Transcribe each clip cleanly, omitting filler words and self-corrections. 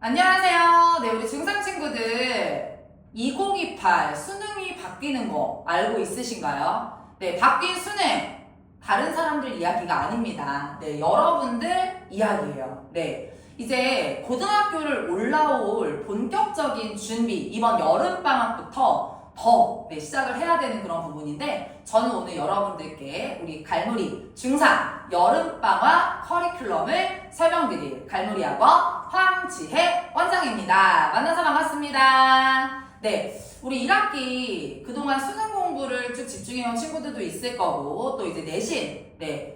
안녕하세요. 네, 우리 중3 친구들 2028 수능이 바뀌는 거 알고 있으신가요? 네, 바뀐 수능 다른 사람들 이야기가 아닙니다. 네, 여러분들 이야기예요. 네, 이제 고등학교를 올라올 본격적인 준비 이번 여름방학부터 더 시작을 해야 되는 그런 부분인데 저는 오늘 여러분들께 우리 갈무리 중3 여름방학 커리큘럼을 설명드릴 갈무리학원 황지혜 원장입니다. 만나서 반갑습니다. 네, 우리 1학기 그동안 수능 공부를 쭉 집중해온 친구들도 있을 거고 또 이제 내신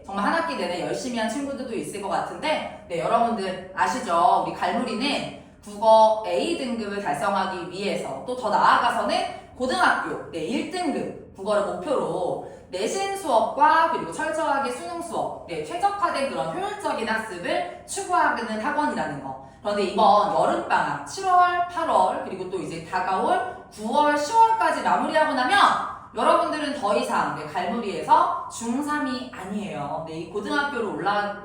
정말 한 학기 내내 열심히 한 친구들도 있을 것 같은데 여러분들 아시죠? 우리 갈무리는 국어 A등급을 달성하기 위해서 또 더 나아가서는 고등학교 1등급 국어를 목표로 내신 수업과 그리고 철저하게 수능 수업 최적화된 그런 효율적인 학습을 추구하는 학원이라는 거. 그런데 이번 여름방학 7월, 8월 그리고 또 이제 다가올 9월, 10월까지 마무리하고 나면 여러분들은 더 이상 갈무리에서 중3이 아니에요. 이 고등학교로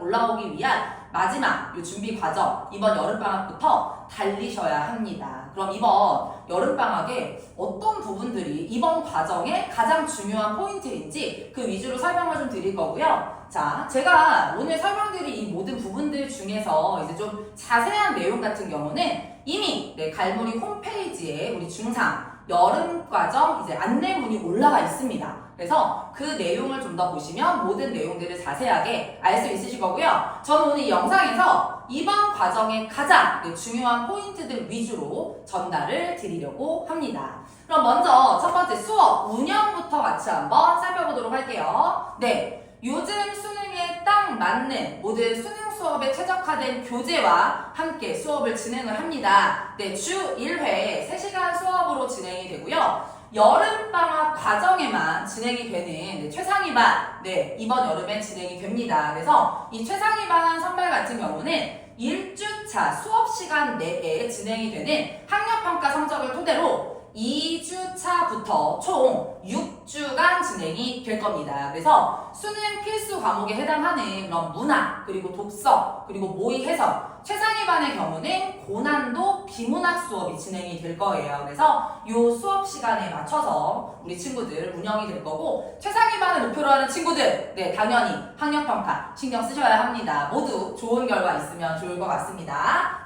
올라오기 위한 마지막 준비 과정 이번 여름방학부터 달리셔야 합니다. 그럼 이번 여름방학에 어떤 부분들이 이번 과정의 가장 중요한 포인트인지 그 위주로 설명을 좀 드릴 거고요. 자, 제가 오늘 설명드릴 이 모든 부분들 중에서 이제 좀 자세한 내용 같은 경우는 이미 갈무리 홈페이지에 우리 중3 여름과정 이제 안내문이 올라가 있습니다. 그래서 그 내용을 좀 더 보시면 모든 내용들을 자세하게 알 수 있으실 거고요. 저는 오늘 이 영상에서 이번 과정의 가장 중요한 포인트들 위주로 전달을 드리려고 합니다. 그럼 먼저 첫 번째 수업 운영부터 같이 한번 살펴보도록 할게요. 네, 요즘 수능에 딱 맞는 모든 수능 수업에 최적화된 교재와 함께 수업을 진행을 합니다. 주 1회 3시간 수업으로 진행이 되고요. 여름방학 과정에만 진행이 되는 최상위반 이번 여름에 진행이 됩니다. 그래서 이 최상위반 선발 같은 경우는 1주차 수업시간 내에 진행이 되는 학력평가 성적을 토대로 2주차부터 총 6주간 진행이 될 겁니다. 그래서 수능 필수 과목에 해당하는 그런 문학, 그리고 독서, 그리고 모의 해석, 최상위반의 경우는 고난도 비문학 수업이 진행이 될 거예요. 그래서 이 수업 시간에 맞춰서 우리 친구들 운영이 될 거고 최상위반을 목표로 하는 친구들 당연히 학력평가 신경 쓰셔야 합니다. 모두 좋은 결과 있으면 좋을 것 같습니다.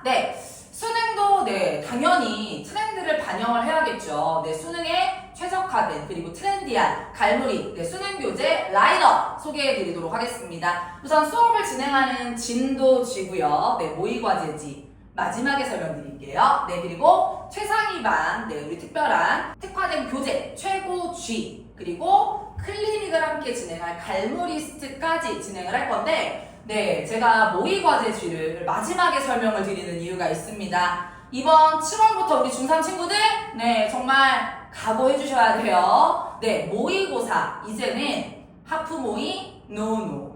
수능도 당연히 트렌드를 반영을 해야겠죠. 수능에 최적화된 그리고 트렌디한 갈무리 수능 교재 라인업 소개해 드리도록 하겠습니다. 우선 수업을 진행하는 진도지고요. 모의과제지 마지막에 설명드릴게요. 그리고 최상위반 우리 특별한 특화된 교재 최고G 그리고 클리닉을 함께 진행할 갈무리스트까지 진행을 할 건데 제가 모의과제지를 마지막에 설명을 드리는 이유가 있습니다. 이번 7월부터 우리 중3 친구들 정말 각오해 주셔야 돼요. 모의고사 이제는 하프모의 노노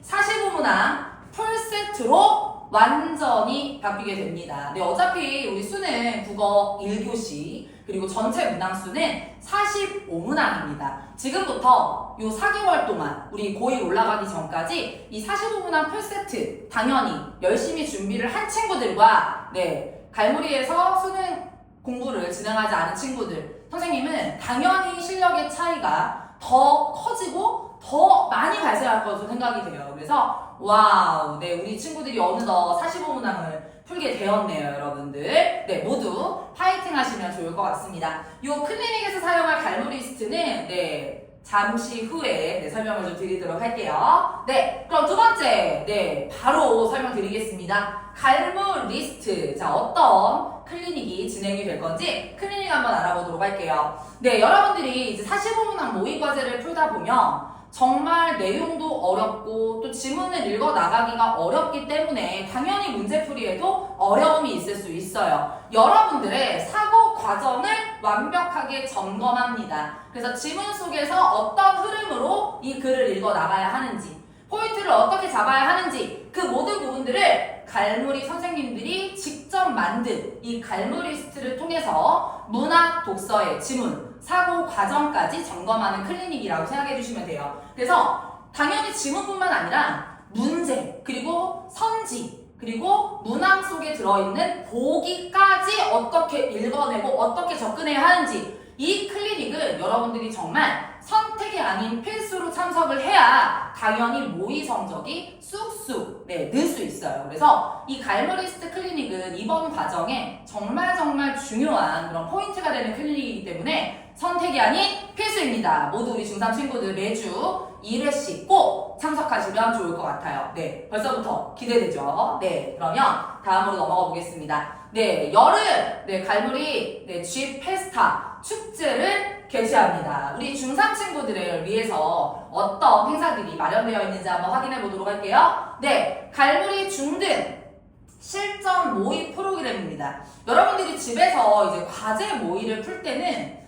45문항 풀세트로 완전히 바뀌게 됩니다. 어차피 우리 수능 국어 1교시 그리고 전체 문항수는 45문항입니다. 지금부터 요 4개월 동안 우리 고1 올라가기 전까지 이 45문항 풀세트 당연히 열심히 준비를 한 친구들과 갈무리에서 수능 공부를 진행하지 않은 친구들 선생님은 당연히 실력의 차이가 더 커지고 더 많이 발생할 것으로 생각이 돼요. 그래서 와우 우리 친구들이 어느덧 45문항을 풀게 되었네요. 여러분들 모두 파이팅 하시면 좋을 것 같습니다. 이 클리닉에서 사용할 갈무리스트는 잠시 후에 설명을 좀 드리도록 할게요. 그럼 두 번째 바로 설명드리겠습니다. 갈무리스트 어떤 클리닉이 진행이 될 건지 클리닉 한번 알아보도록 할게요. 여러분들이 이제 45문항 모의과제를 풀다 보면 정말 내용도 어렵고 또 지문을 읽어 나가기가 어렵기 때문에 당연히 문제풀이에도 어려움이 있을 수 있어요. 여러분들의 사고 과정을 완벽하게 점검합니다. 그래서 지문 속에서 어떤 흐름으로 이 글을 읽어 나가야 하는지 포인트를 어떻게 잡아야 하는지 그 모든 부분들을 갈무리 선생님들이 직접 만든 이 갈무리스트를 통해서 문학 독서의 지문 사고 과정까지 점검하는 클리닉이라고 생각해 주시면 돼요. 그래서 당연히 지문뿐만 아니라 문제, 그리고 선지, 그리고 문학 문항 속에 들어있는 보기까지 어떻게 읽어내고 어떻게 접근해야 하는지, 이 클리닉은 여러분들이 정말 선택이 아닌 필수로 참석을 해야 당연히 모의 성적이 쑥쑥 늘 수 있어요. 그래서 이 갈머리스트 클리닉은 이번 과정에 정말 중요한 그런 포인트가 되는 클리닉이기 때문에 선택이 아닌 필수입니다. 모두 우리 중3 친구들 매주 1회씩 꼭 참석하시면 좋을 것 같아요. 네, 벌써부터 기대되죠? 네, 그러면 다음으로 넘어가 보겠습니다. 네, 여름 갈무리 G 페스타 축제를 개최합니다. 우리 중3 친구들을 위해서 어떤 행사들이 마련되어 있는지 한번 확인해 보도록 할게요. 네, 갈무리 중등 실전 모의 프로그램입니다. 여러분들이 집에서 이제 과제 모의를 풀 때는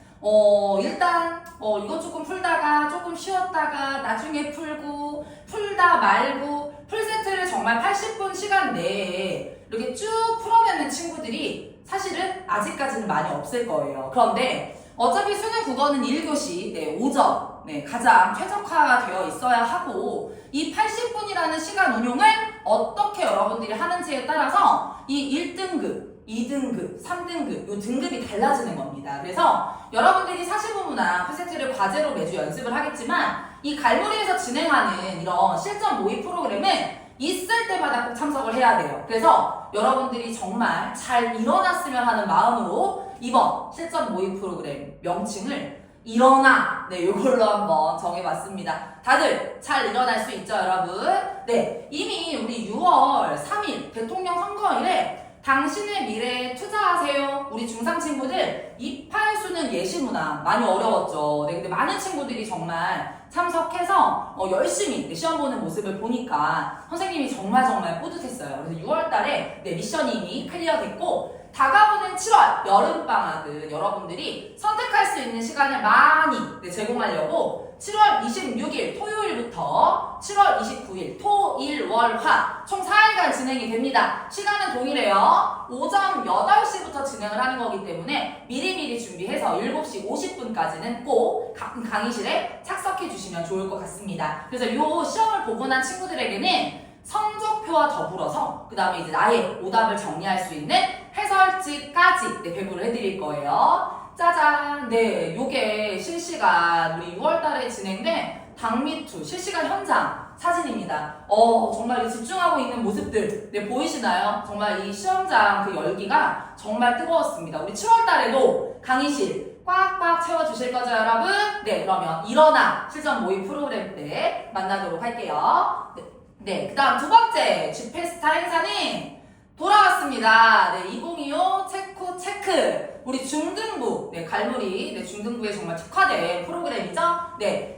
일단 이거 조금 풀다가 조금 쉬었다가 나중에 풀고 풀다 말고 풀세트를 정말 80분 시간 내에 이렇게 쭉 풀어내는 친구들이 사실은 아직까지는 많이 없을 거예요. 그런데 어차피 수능 국어는 1교시 오전 가장 최적화되어 있어야 하고, 이 80분이라는 시간 운용을 어떻게 여러분들이 하는지에 따라서 이 1등급, 2등급, 3등급 요 등급이 달라지는 겁니다. 그래서 여러분들이 사실부문항 풀세트를 과제로 매주 연습을 하겠지만, 이 갈무리에서 진행하는 이런 실전 모의 프로그램은 있을 때마다 꼭 참석을 해야 돼요. 그래서 여러분들이 정말 잘 일어났으면 하는 마음으로 이번 실전 모의 프로그램 명칭을 일어나 요걸로 한번 정해봤습니다. 다들 잘 일어날 수 있죠, 여러분? 네, 이미 우리 6월 3일 대통령 선거일에 당신의 미래에 투자하세요. 우리 중3 친구들 28 수능 예시문항 많이 어려웠죠. 근데 많은 친구들이 정말 참석해서 열심히 시험 보는 모습을 보니까 선생님이 정말 뿌듯했어요. 그래서 6월 달에 미션이 이미 클리어됐고, 다가오는 7월 여름방학은 여러분들이 선택할 수 있는 시간을 많이 제공하려고 7월 26일 토요일부터 7월 29일 토, 일, 월, 화 총 4일간 진행이 됩니다. 시간은 동일해요. 오전 8시부터 진행을 하는 거기 때문에 미리미리 준비해서 7시 50분까지는 꼭 강의실에 착석해 주시면 좋을 것 같습니다. 그래서 이 시험을 보고 난 친구들에게는 성적표와 더불어서 그 다음에 이제 나의 오답을 정리할 수 있는 해설지까지 배부를 해드릴 거예요. 짜잔! 요게 실시간 우리 6월달에 진행된 당미투 실시간 현장 사진입니다. 정말 집중하고 있는 모습들 보이시나요? 정말 이 시험장 그 열기가 정말 뜨거웠습니다. 우리 7월달에도 강의실 꽉꽉 채워주실 거죠, 여러분? 그러면 일어나 실전 모의 프로그램 때 만나도록 할게요. 그 다음 두 번째 G페스타 행사는 돌아왔습니다. 2025 체코 체크. 우리 중등부, 갈무리, 중등부에 정말 특화된 프로그램이죠.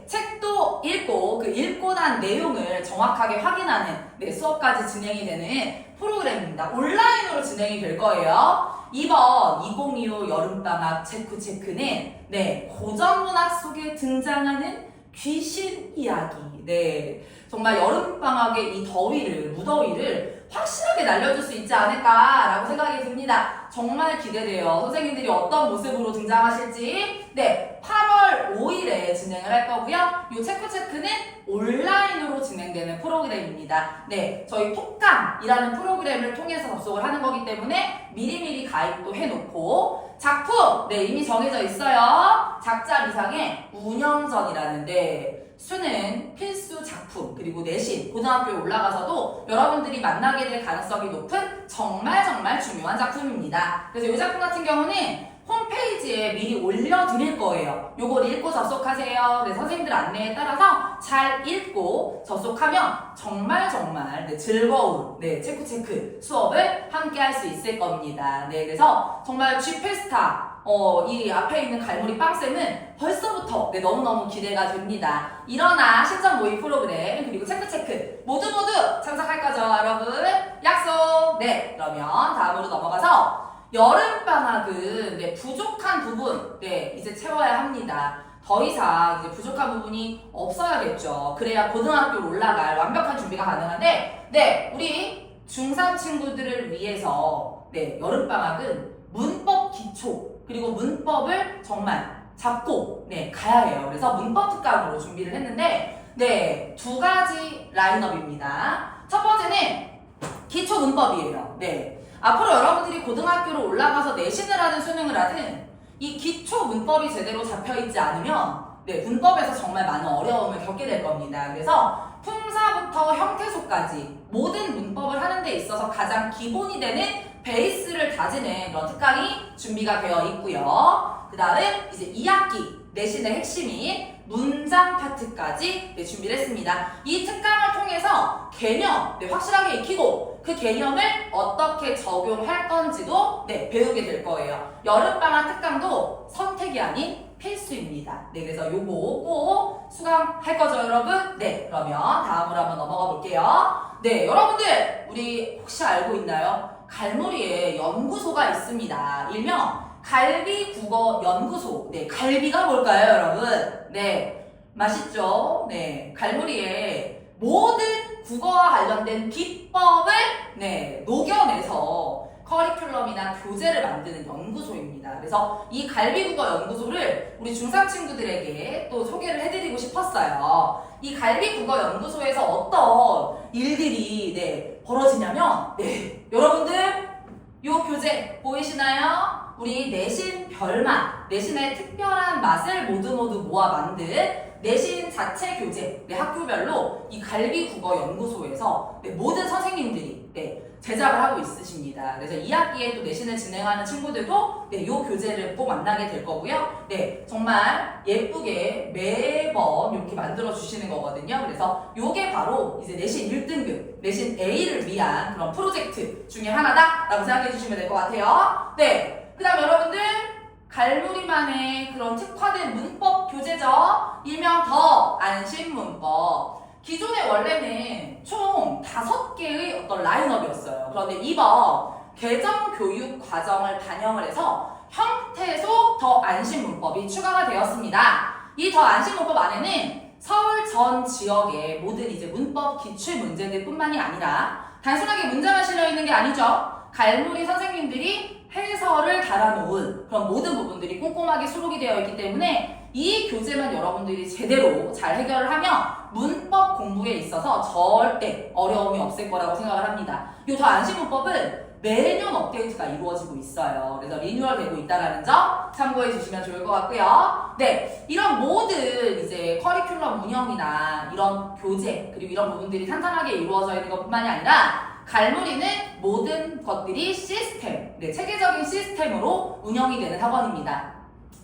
책도 읽고, 그 읽고 난 내용을 정확하게 확인하는, 수업까지 진행이 되는 프로그램입니다. 온라인으로 진행이 될 거예요. 이번 2025 여름방학 체코 체크는, 고전문학 속에 등장하는 귀신 이야기. 정말 여름방학의 이 더위를, 무더위를 확실하게 날려줄 수 있지 않을까라고 생각이 듭니다. 정말 기대돼요. 선생님들이 어떤 모습으로 등장하실지. 8월 5일에 진행을 할 거고요. 이 체크는 온라인으로 진행되는 프로그램입니다. 저희 톡강이라는 프로그램을 통해서 접속을 하는 거기 때문에 미리미리 가입도 해놓고, 작품 이미 정해져 있어요. 작자 미상의 운영전이라는데 수능 필수 작품, 그리고 내신 고등학교에 올라가서도 여러분들이 만나게 될 가능성이 높은 정말 중요한 작품입니다. 그래서 이 작품 같은 경우는 홈페이지에 미리 올려드릴 거예요. 요걸 읽고 접속하세요. 선생님들 안내에 따라서 잘 읽고 접속하면 정말 즐거운 체크 수업을 함께 할 수 있을 겁니다. 그래서 정말 G페스타 이 앞에 있는 갈무리 빵쌤은 벌써부터 너무너무 기대가 됩니다. 일어나 실전 모의 프로그램 그리고 체크 모두 참석할 거죠, 여러분? 약속! 그러면 다음으로 넘어가서 여름방학은 부족한 부분 이제 채워야 합니다. 더 이상 이제 부족한 부분이 없어야겠죠. 그래야 고등학교로 올라갈 완벽한 준비가 가능한데 우리 중3 친구들을 위해서 여름방학은 문법 기초 그리고 문법을 정말 잡고 가야 해요. 그래서 문법 특강으로 준비를 했는데 두 가지 라인업입니다. 첫 번째는 기초 문법이에요. 앞으로 여러분들이 고등학교로 올라가서 내신을 하든 수능을 하든 이 기초 문법이 제대로 잡혀있지 않으면 문법에서 정말 많은 어려움을 겪게 될 겁니다. 그래서 품사부터 형태소까지 모든 문법을 하는 데 있어서 가장 기본이 되는 베이스를 다지는 그런 특강이 준비가 되어 있고요. 그 다음 이제 2학기 내신의 핵심인 문장 파트까지 준비를 했습니다. 이 특강을 통해서 개념 확실하게 익히고 그 개념을 어떻게 적용할 건지도 배우게 될 거예요. 여름방학 특강도 선택이 아닌 필수입니다. 그래서 요거 꼭 수강할 거죠, 여러분? 그러면 다음으로 한번 넘어가 볼게요. 여러분들 우리 혹시 알고 있나요? 갈무리에 연구소가 있습니다. 일명 갈비국어연구소. 갈비가 뭘까요, 여러분? 맛있죠? 갈무리에 모든 국어와 관련된 비법을 녹여내서 커리큘럼이나 교재를 만드는 연구소입니다. 그래서 이 갈비국어연구소를 우리 중3 친구들에게 또 소개를 해드리고 싶었어요. 이 갈비국어연구소에서 어떤 일들이 벌어지냐면 여러분들 요 교재 보이시나요? 우리 내신 별맛, 내신의 특별한 맛을 모두 모아 만든 내신 자체 교재, 학교별로 이 갈비국어연구소에서 모든 선생님들이 제작을 하고 있으십니다. 그래서 2학기에 또 내신을 진행하는 친구들도 요 교재를 꼭 만나게 될 거고요. 정말 예쁘게 매번 이렇게 만들어 주시는 거거든요. 그래서 요게 바로 이제 내신 1등급, 내신 A를 위한 그런 프로젝트 중에 하나다라고 생각해 주시면 될 것 같아요. 그 다음 여러분들 갈무리만의 그런 특화된 문법 교재죠. 일명 더 안심문법. 기존에 원래는 총 5개의 어떤 라인업이었어요. 그런데 이번 개정교육 과정을 반영을 해서 형태소 더 안심문법이 추가가 되었습니다. 이 더 안심문법 안에는 서울 전 지역의 모든 이제 문법 기출 문제들 뿐만이 아니라 단순하게 문제만 실려 있는 게 아니죠. 갈무리 선생님들이 해설을 달아놓은 그런 모든 부분들이 꼼꼼하게 수록이 되어 있기 때문에 이 교재만 여러분들이 제대로 잘 해결을 하면 문법 공부에 있어서 절대 어려움이 없을 거라고 생각을 합니다. 이 더 안심문법은 매년 업데이트가 이루어지고 있어요. 그래서 리뉴얼되고 있다는 점 참고해 주시면 좋을 것 같고요. 이런 모든 이제 커리큘럼 운영이나 이런 교재 그리고 이런 부분들이 탄탄하게 이루어져 있는 것뿐만이 아니라 갈무리는 모든 것들이 시스템, 체계적인 시스템으로 운영이 되는 학원입니다.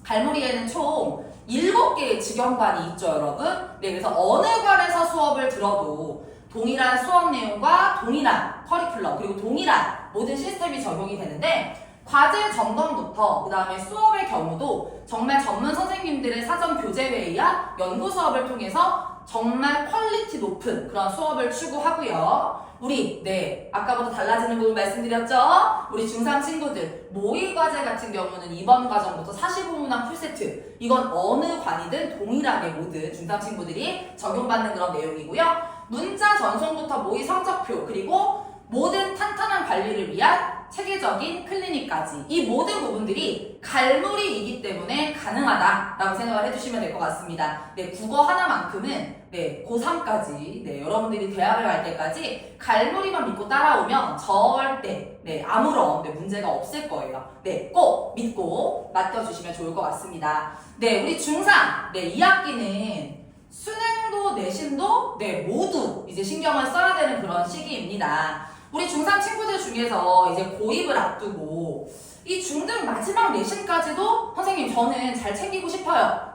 갈무리에는 총 7개의 직영관이 있죠, 여러분. 그래서 어느 관에서 수업을 들어도 동일한 수업 내용과 동일한 커리큘럼, 그리고 동일한 모든 시스템이 적용이 되는데 과제 점검부터 그 다음에 수업의 경우도 정말 전문 선생님들의 사전 교재 회의와 연구 수업을 통해서 정말 퀄리티 높은 그런 수업을 추구하고요. 우리 아까부터 달라지는 부분 말씀드렸죠? 우리 중3 친구들 모의 과제 같은 경우는 이번 과정부터 45문항 풀세트 이건 어느 관이든 동일하게 모든 중3 친구들이 적용받는 그런 내용이고요. 문자 전송부터 모의 성적표 그리고 모든 탄탄한 관리를 위한 체계적인 클리닉까지 이 모든 부분들이 갈무리이기 때문에 가능하다라고 생각을 해주시면 될 것 같습니다. 국어 하나만큼은 고3까지 여러분들이 대학을 갈 때까지 갈무리만 믿고 따라오면 절대 아무런 문제가 없을 거예요. 꼭 믿고 맡겨주시면 좋을 것 같습니다. 우리 중3 2학기는 수능도 내신도 모두 이제 신경을 써야 되는 그런 시기입니다. 우리 중3 친구들 중에서 이제 고입을 앞두고 이 중등 마지막 내신까지도 선생님 저는 잘 챙기고 싶어요.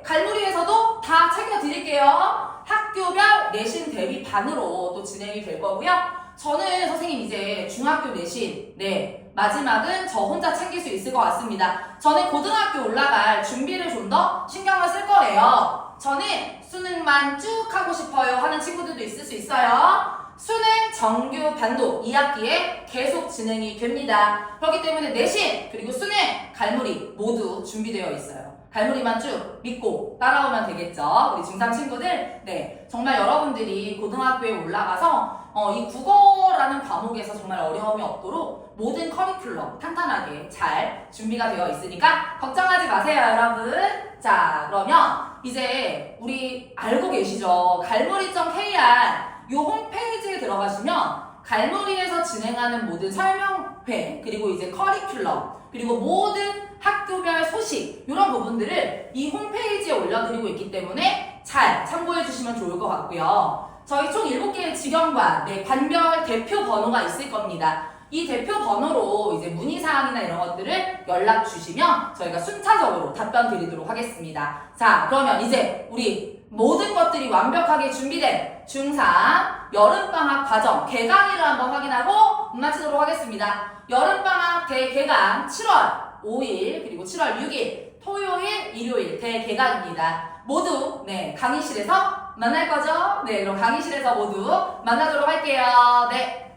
갈무리에서도 다 챙겨드릴게요. 학교별 내신 대비반으로 또 진행이 될 거고요. 저는 선생님 이제 중학교 내신 마지막은 저 혼자 챙길 수 있을 것 같습니다. 저는 고등학교 올라갈 준비를 좀 더 신경을 쓸 거예요. 저는 수능만 쭉 하고 싶어요 하는 친구들도 있을 수 있어요. 수능 정규 반도 2학기에 계속 진행이 됩니다. 그렇기 때문에 내신 그리고 수능 갈무리 모두 준비되어 있어요. 갈무리만 쭉 믿고 따라오면 되겠죠. 우리 중3 친구들 정말 여러분들이 고등학교에 올라가서 이 국어라는 과목에서 정말 어려움이 없도록 모든 커리큘럼 탄탄하게 잘 준비가 되어 있으니까 걱정하지 마세요, 여러분. 자, 그러면 이제 우리 알고 계시죠? 갈무리.kr 요 홈페이지에 들어가시면 갈무리에서 진행하는 모든 설명회, 그리고 이제 커리큘럼, 그리고 모든 학교별 소식, 이런 부분들을 이 홈페이지에 올려드리고 있기 때문에 잘 참고해 주시면 좋을 것 같고요. 저희 총 7개의 직영관, 네, 관별 대표 번호가 있을 겁니다. 이 대표 번호로 이제 문의사항이나 이런 것들을 연락 주시면 저희가 순차적으로 답변 드리도록 하겠습니다. 자, 그러면 이제 우리 모든 것들이 완벽하게 준비된 중3 여름방학 과정 개강일을 한번 확인하고 마치도록 하겠습니다. 여름방학 대개강 7월 5일 그리고 7월 6일 토요일, 일요일 대개강입니다. 모두 네, 강의실에서 만날 거죠? 네, 그럼 강의실에서 모두 만나도록 할게요. 네.